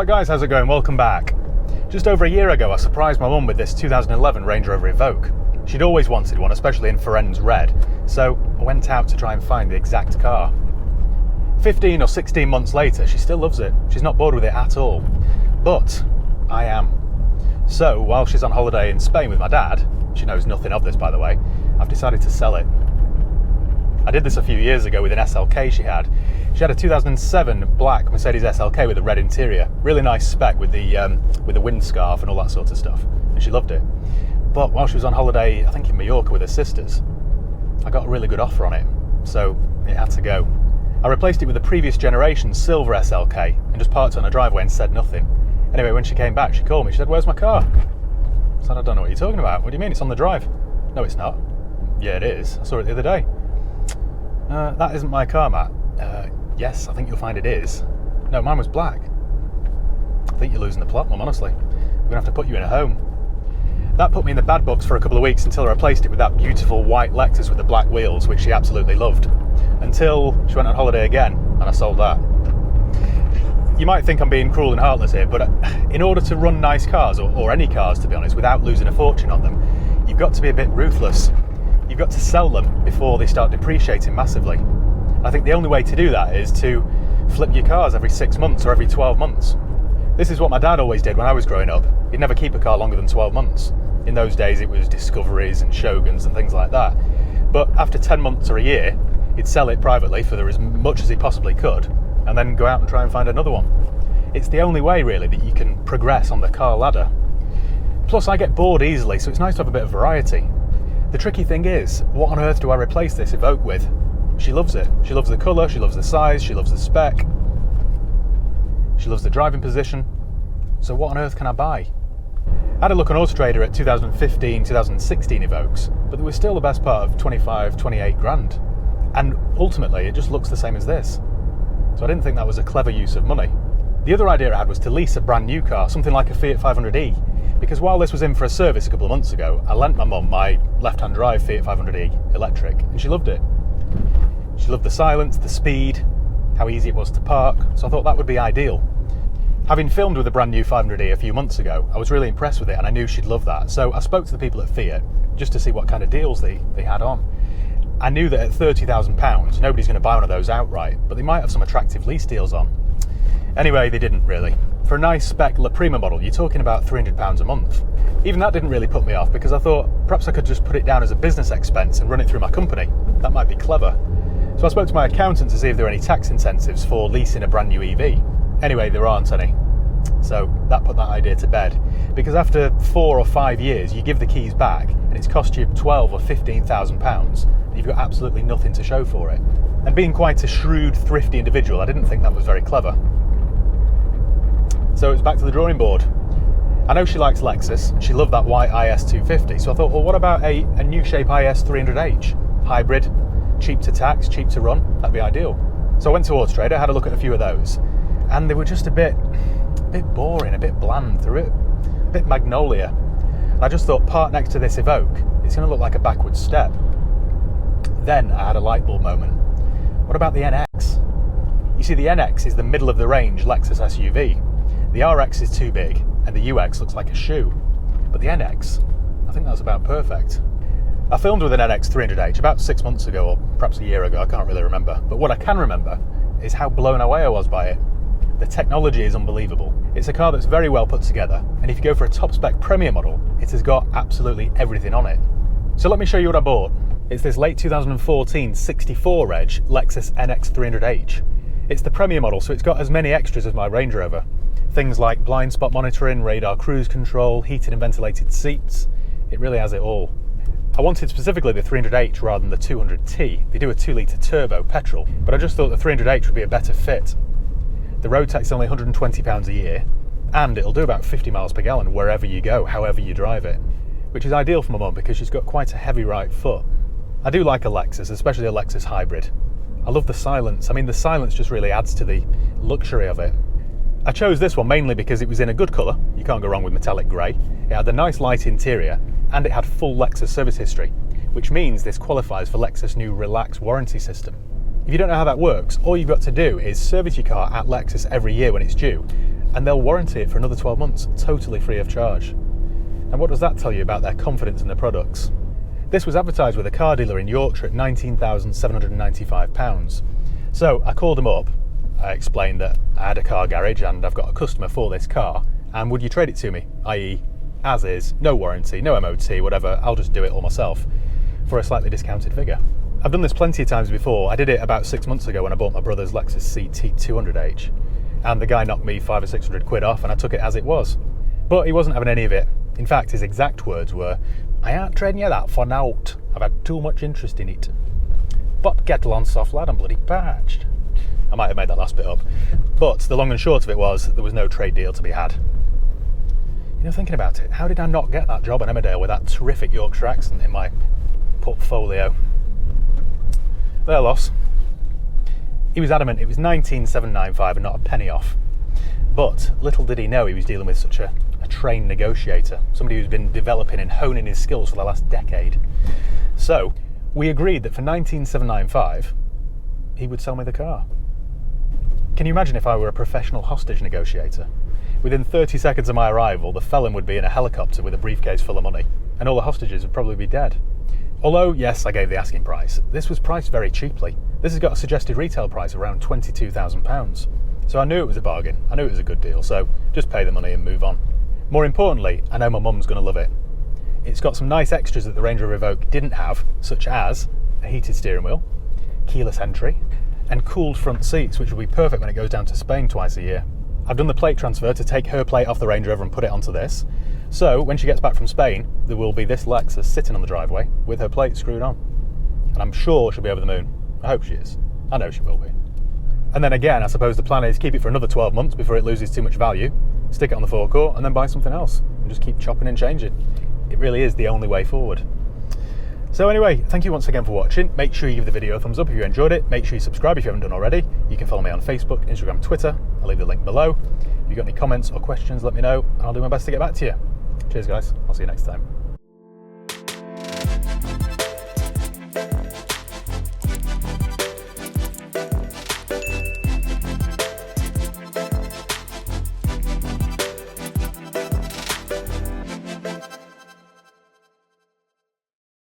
Right guys, how's it going? Welcome back. Just over a year ago I surprised my mum with this 2011 Range Rover Evoque. She'd always wanted one, especially in Ferenz red, so I went out to try and find the exact car. 15 or 16 months later, she still loves it. She's not bored with it at all. But I am. So while she's on holiday in Spain with my dad, she knows nothing of this by the way, I've decided to sell it. I did this a few years ago with an SLK she had. She had a 2007 black Mercedes SLK with a red interior. Really nice spec with the wind scarf and all that sort of stuff. And she loved it. But while she was on holiday, I think in Mallorca with her sisters, I got a really good offer on it. So it had to go. I replaced it with a previous generation silver SLK and just parked it on a driveway and said nothing. Anyway, when she came back, she called me. She said, "Where's my car?" I said, "I don't know what you're talking about. What do you mean? It's on the drive." "No, it's not." "Yeah, it is. I saw it the other day." That isn't my car, Matt." Yes, I think you'll find it is." "No, mine was black." "I think you're losing the plot, Mum, honestly. We're going to have to put you in a home." That put me in the bad books for a couple of weeks until I replaced it with that beautiful white Lexus with the black wheels, which she absolutely loved. Until she went on holiday again, and I sold that. You might think I'm being cruel and heartless here, but in order to run nice cars, or any cars to be honest, without losing a fortune on them, you've got to be a bit ruthless. You've got to sell them before they start depreciating massively. I think the only way to do that is to flip your cars every 6 months or every 12 months. This is what my dad always did when I was growing up. He'd never keep a car longer than 12 months. In those days it was Discoveries and Shoguns and things like that. But after 10 months or a year, he'd sell it privately for as much as he possibly could, and then go out and try and find another one. It's the only way really that you can progress on the car ladder. Plus I get bored easily, so it's nice to have a bit of variety. The tricky thing is, what on earth do I replace this Evoque with? She loves it. She loves the colour, she loves the size, she loves the spec. She loves the driving position. So what on earth can I buy? I had a look on Auto Trader at 2015, 2016 Evoques, but they were still the best part of 25, 28 grand. And ultimately, it just looks the same as this. So I didn't think that was a clever use of money. The other idea I had was to lease a brand new car, something like a Fiat 500e. Because while this was in for a service a couple of months ago, I lent my mum my left-hand drive Fiat 500e electric, and she loved it. She loved the silence, the speed, how easy it was to park, so I thought that would be ideal. Having filmed with a brand new 500e a few months ago, I was really impressed with it and I knew she'd love that. So I spoke to the people at Fiat just to see what kind of deals they had on. I knew that at £30,000, nobody's going to buy one of those outright, but they might have some attractive lease deals on. Anyway, they didn't really. For a nice spec La Prima model, you're talking about £300 a month. Even that didn't really put me off because I thought perhaps I could just put it down as a business expense and run it through my company. That might be clever. So I spoke to my accountant to see if there are any tax incentives for leasing a brand new EV. Anyway, there aren't any. So that put that idea to bed. Because after 4 or 5 years, you give the keys back and it's cost you £12,000 or £15,000 and you've got absolutely nothing to show for it. And being quite a shrewd, thrifty individual, I didn't think that was very clever. So it's back to the drawing board. I know she likes Lexus, and she loved that white IS250, so I thought, well, what about a new shape IS300H? Hybrid, cheap to tax, cheap to run, that'd be ideal. So I went to Auto Trader, had a look at a few of those, and they were just a bit boring, a bit bland, they're a bit magnolia. And I just thought, parked next to this Evoque, it's going to look like a backward step. Then I had a light bulb moment. What about the NX? You see, the NX is the middle of the range Lexus SUV. The RX is too big, and the UX looks like a shoe. But the NX, I think that's about perfect. I filmed with an NX 300H about 6 months ago, or perhaps a year ago, I can't really remember. But what I can remember is how blown away I was by it. The technology is unbelievable. It's a car that's very well put together, and if you go for a top spec Premier model, it has got absolutely everything on it. So let me show you what I bought. It's this late 2014 64 reg Lexus NX 300H. It's the Premier model, so it's got as many extras as my Range Rover. Things like blind spot monitoring, radar cruise control, heated and ventilated seats. It really has it all. I wanted specifically the 300H rather than the 200T. They do a 2-litre turbo petrol, but I just thought the 300H would be a better fit. The road tax is only £120 a year, and it'll do about 50 miles per gallon wherever you go, however you drive it, which is ideal for my mum because she's got quite a heavy right foot. I do like a Lexus, especially a Lexus hybrid. I love the silence. I mean, the silence just really adds to the luxury of it. I chose this one mainly because it was in a good colour, you can't go wrong with metallic grey, it had a nice light interior, and it had full Lexus service history, which means this qualifies for Lexus' new Relax warranty system. If you don't know how that works, all you've got to do is service your car at Lexus every year when it's due, and they'll warranty it for another 12 months, totally free of charge. And what does that tell you about their confidence in their products? This was advertised with a car dealer in Yorkshire at £19,795. So I called them up, I explained that I had a car garage and I've got a customer for this car, and would you trade it to me? I.e., as is, no warranty, no MOT, whatever, I'll just do it all myself for a slightly discounted figure. I've done this plenty of times before. I did it about 6 months ago when I bought my brother's Lexus CT 200H, and the guy knocked me 500 or 600 quid off and I took it as it was. But he wasn't having any of it. In fact, his exact words were, "I ain't trading you that for naught. I've had too much interest in it. But kettle on soft lad, I'm bloody parched." I might have made that last bit up. But the long and short of it was, there was no trade deal to be had. You know, thinking about it, how did I not get that job in Emmerdale with that terrific Yorkshire accent in my portfolio? Their loss. He was adamant it was 19,795 and not a penny off. But little did he know he was dealing with such a trained negotiator, somebody who's been developing and honing his skills for the last decade. So we agreed that for 19,795 he would sell me the car. Can you imagine if I were a professional hostage negotiator? Within 30 seconds of my arrival, the felon would be in a helicopter with a briefcase full of money, and all the hostages would probably be dead. Although, yes, I gave the asking price, this was priced very cheaply. This has got a suggested retail price of around £22,000. So I knew it was a bargain, I knew it was a good deal, so just pay the money and move on. More importantly, I know my mum's going to love it. It's got some nice extras that the Range Rover Evoque didn't have, such as a heated steering wheel, keyless entry, and cooled front seats, which will be perfect when it goes down to Spain twice a year. I've done the plate transfer to take her plate off the Range Rover and put it onto this, so when she gets back from Spain, there will be this Lexus sitting on the driveway with her plate screwed on. And I'm sure she'll be over the moon. I hope she is. I know she will be. And then again, I suppose the plan is keep it for another 12 months before it loses too much value, stick it on the forecourt, and then buy something else, and just keep chopping and changing. It really is the only way forward. So anyway, thank you once again for watching. Make sure you give the video a thumbs up if you enjoyed it. Make sure you subscribe if you haven't done already. You can follow me on Facebook, Instagram, Twitter. I'll leave the link below. If you've got any comments or questions, let me know, and I'll do my best to get back to you. Cheers guys, I'll see you next time.